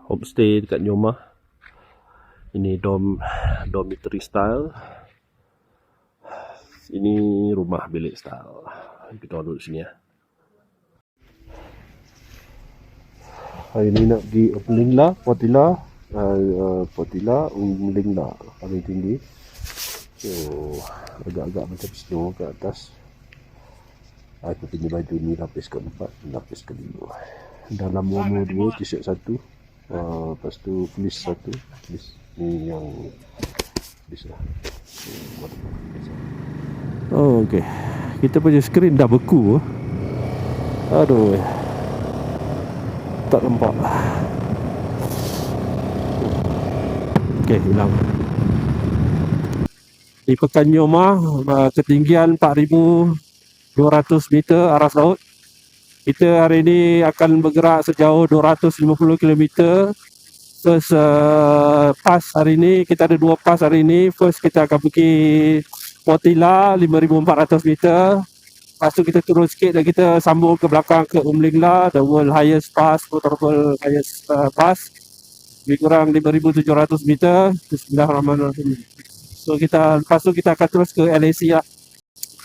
homestay dekat Nyoma. Ini dormitory style. Ini rumah bilik style. Kita duduk sini ya. Hari ni nak pergi Umlingla, Potila, Umlingla paling tinggi. So agak-agak macam snow ke atas. Aku punya baju ni lapis keempat, lapis kelima. Dalam warna 2, t-shirt 1. Lepas tu fleece 1. Fleece ni yang fleece lah. Oh, okey. Kita punya skrin dah beku. Aduh. Tak nampak. Okey, hilang. Di Pekan Nyoma, ketinggian 4,200 meter aras laut. Kita hari ini akan bergerak sejauh 250 km. First pass hari ini, kita ada 2 pass hari ini. First kita akan pergi Potila 5,400 meter. Lepas tu kita turun sikit dan kita sambung ke belakang ke Umlingla, the world highest pass, portable highest pass. Lebih kurang 5,700 meter. Bismillahirrahmanirrahim. So lepas tu kita akan terus ke LAC lah.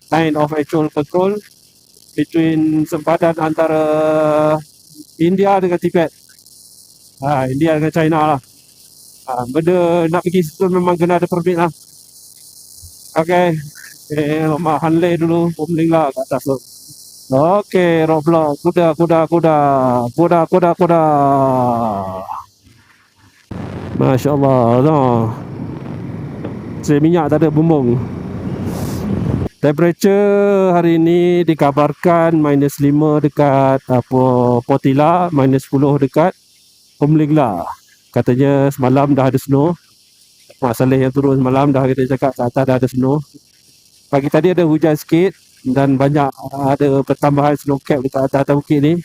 Line of Actual Control between sempadan antara India dengan Tibet. India dengan China lah. Benda nak pergi situ memang kena ada permit lah. Okay. Mak Hanley dulu, Umlingla kat atas tu. Okay, roadblock. Kuda. Masya Allah. Saya minyak tak ada bumbung. Temperature hari ini dikabarkan -5 dekat Potila, -10 dekat Umlingla. Katanya semalam dah ada snow. Mak Saleh yang turun semalam dah kita cakap kat atas dah ada snow. Pagi tadi ada hujan sikit dan banyak ada pertambahan snow cap dekat atas bukit ni.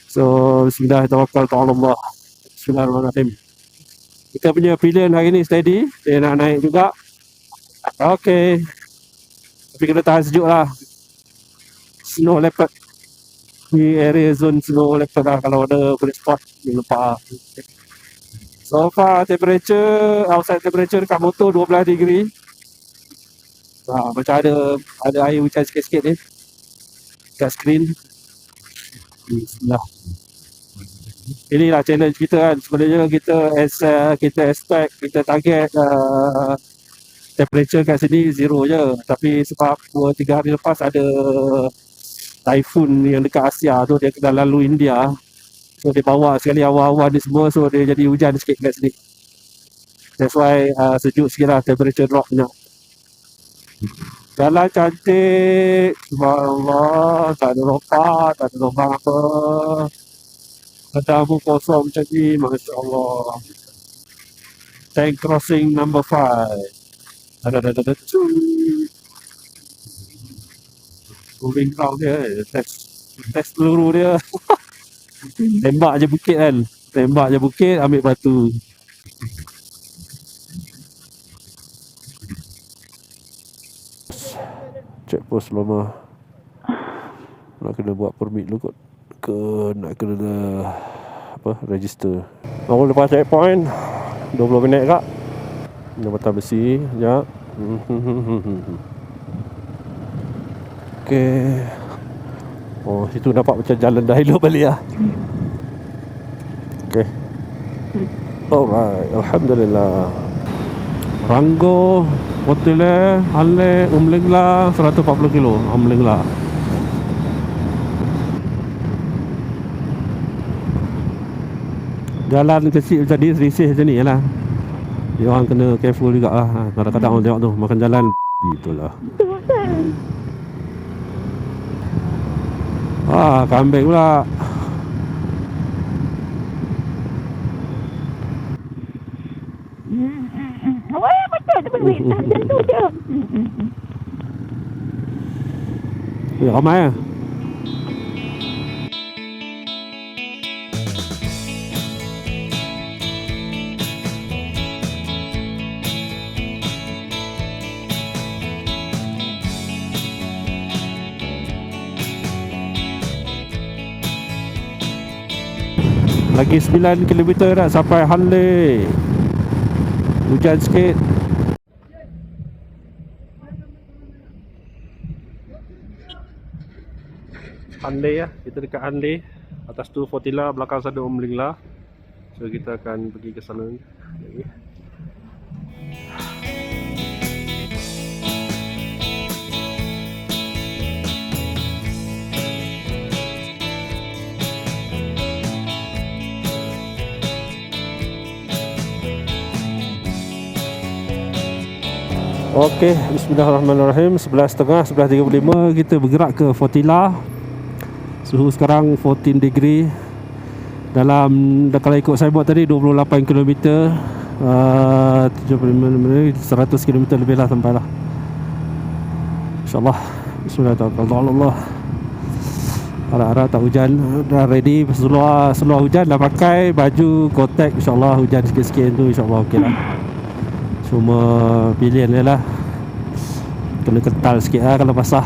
So bismillahirrahmanirrahim. Bismillahirrahmanirrahim. Kita punya pilihan hari ni steady. Dia nak naik juga. Okay. Tapi kena tahan sejuk lah. Snow leopard. Di area zone snow leopard lah. Kalau ada boleh spot yang lepas. So far outside temperature dekat motor 12 degree. Macam ada air hujan sikit-sikit ni kat skrin. Bismillah. Inilah challenge kita kan. Sebenarnya kita expect, kita target temperature kat sini 0 je. Tapi sebab 2-3 hari lepas ada typhoon yang dekat Asia tu, dia kena lalu India. So dia bawa sekali awan-awan ni semua. So dia jadi hujan sikit kat sini. That's why sejuk sikit lah, temperature drop banyak. Jalan cantik, subhanallah, tak ada lompat, tak ada lubang apa. Ketamu kosong macam ni, Masya Allah. Tank crossing number 5. Ada. Moving ground dia, test peluru dia. Tembak je bukit kan. Tembak je bukit, ambil batu. Check post lama. Nak kena buat permit dulu kot. Nak kena register. Baru lepas checkpoint 20 minit kak. Jambatan besi. Sekejap. Okay. Oh, situ nampak macam jalan dah elok balik lah. Okay. Alright, Alhamdulillah. Ranggo, Potile, Hanley, Umlingla 140 kilo. Umlingla. Jalan kecil macam ni, risih macam ni lah. Dia orang kena careful juga lah. Kadang-kadang orang tengok tu makan jalan. Itulah. Kambing pula. Ramai lah. Lagi 9 kilometer nak sampai Hanley. Hujan sikit. Hanley ya, kita dekat Hanley. Atas tu Fortilla, belakang sana Lingla. So kita akan pergi ke sana lagi. Okey, bismillahirrahmanirrahim. 11.30, 11.35 kita bergerak ke Fortilla. Suhu sekarang 14 degree. Dalam, kalau ikut signboard tadi 28 km, 100 km lebih lah sampai lah. InsyaAllah. Bismillahirrahmanirrahim. Harap-harap tak hujan. Dah ready seluar hujan dah pakai, baju Gore-Tex. InsyaAllah hujan sikit-sikit tu InsyaAllah okey lah. Cuma pilihan dia lah, kena kental sikit lah kalau basah.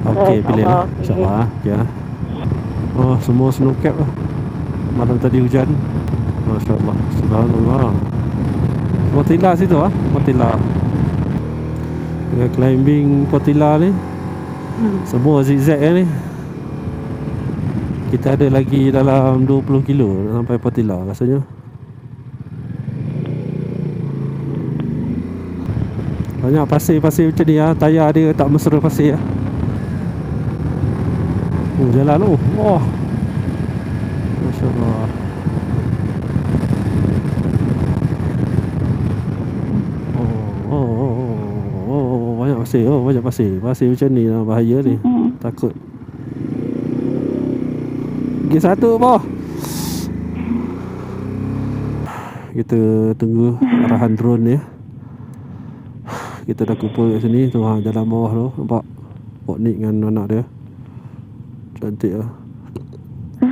Okey, pilihan lah InsyaAllah okay lah. Oh, semua snow cap lah. Malam tadi hujan. Masya Allah. Subhanallah. Fortilla situ lah. Fortilla. Dengan climbing Fortilla ni, semua zigzag ni. Kita ada lagi dalam 20 kilo nak sampai Fortilla rasanya. Banyak pasir-pasir macam ni lah. Tayar dia tak mesra pasir lah. Oh, jalan tu. Wah. Masya Allah. Banyak pasir. Banyak pasir. Pasir macam ni lah, bahaya ni. Takut. Pergi satu apa? Kita tunggu arahan drone ni. Kita dah kumpul kat sini tu, jalan bawah tu. Nampak Pok Nick dengan anak dia. Cantik lah.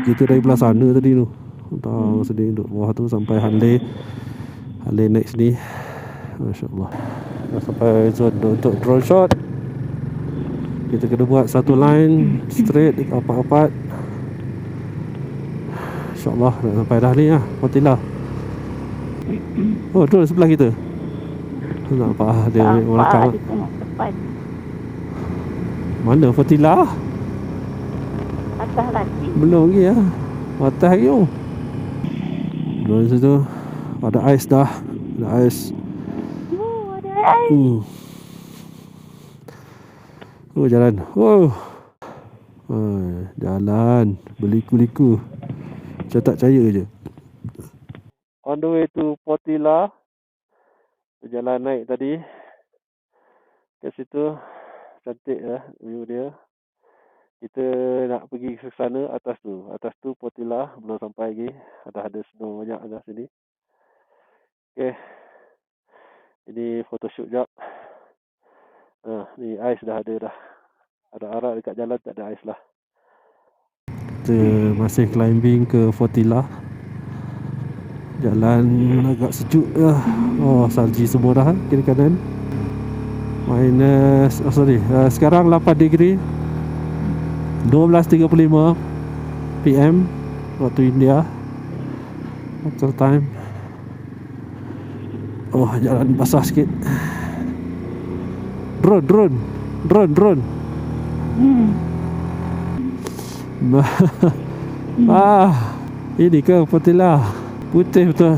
Kita dari belah sana tadi tu. Tahu sedih duduk bawah tu sampai Hanley next ni. Masya Allah. Dah sampai zone untuk drone shot. Kita kena buat satu line straight apat-apat. InsyaAllah nak sampai dah ni lah Fortilla. Oh, drone sebelah kita. Nampak dia melangkah. Mana Fortilla? Atas lagi. Belum lagi lah. Atas lagi tu. Belum situ. Ada ais dah. Ada ais. Oh, ada ais. Oh, jalan. Oh. Jalan. Berliku-liku. Macam tak percaya je. On the way to Fortilla. Jalan naik tadi. Kat situ. Cantik lah view dia. Kita nak pergi ke sana atas tu. Atas tu Fortilla belum sampai lagi. Ada snow banyak agak sini. Okay. Ini photoshoot jap. Ni ais dah ada dah. Ada arah dekat jalan tak ada ais lah. Kita masih climbing ke Fortilla. Jalan agak sejuk lah. Oh, salji semua dah kiri kanan. Minus, sekarang 8 degree. 12.35 PM waktu India local time. Oh, jalan basah sikit. Drone. Ini ke Fortilla. Putih betul.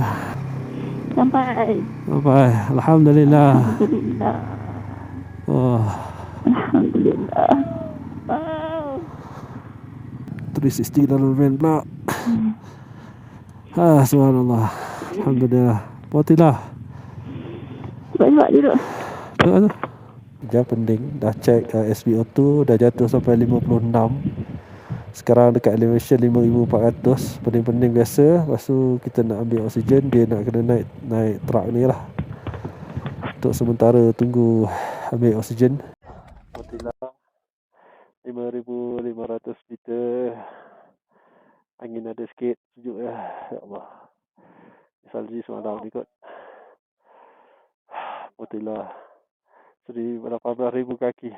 Sampai. Alhamdulillah. Oh, Alhamdulillah. Wow. 360 dalam van pula. Subhanallah. Alhamdulillah. Fortilla. Banyak duduk. Tu. Jam penting. Dah check SpO2 dah jatuh sampai 56. Sekarang dekat elevation 5400. Pening-pening biasa. Lepas tu kita nak ambil oksigen. Dia nak kena naik truck ni lah. Untuk sementara tunggu ambil oksigen. Fortilla 5,500 meter. Angin ada sikit. Sejuk ya. Ya Allah. Salji semalam ni kot. Fortilla 18,000 kaki.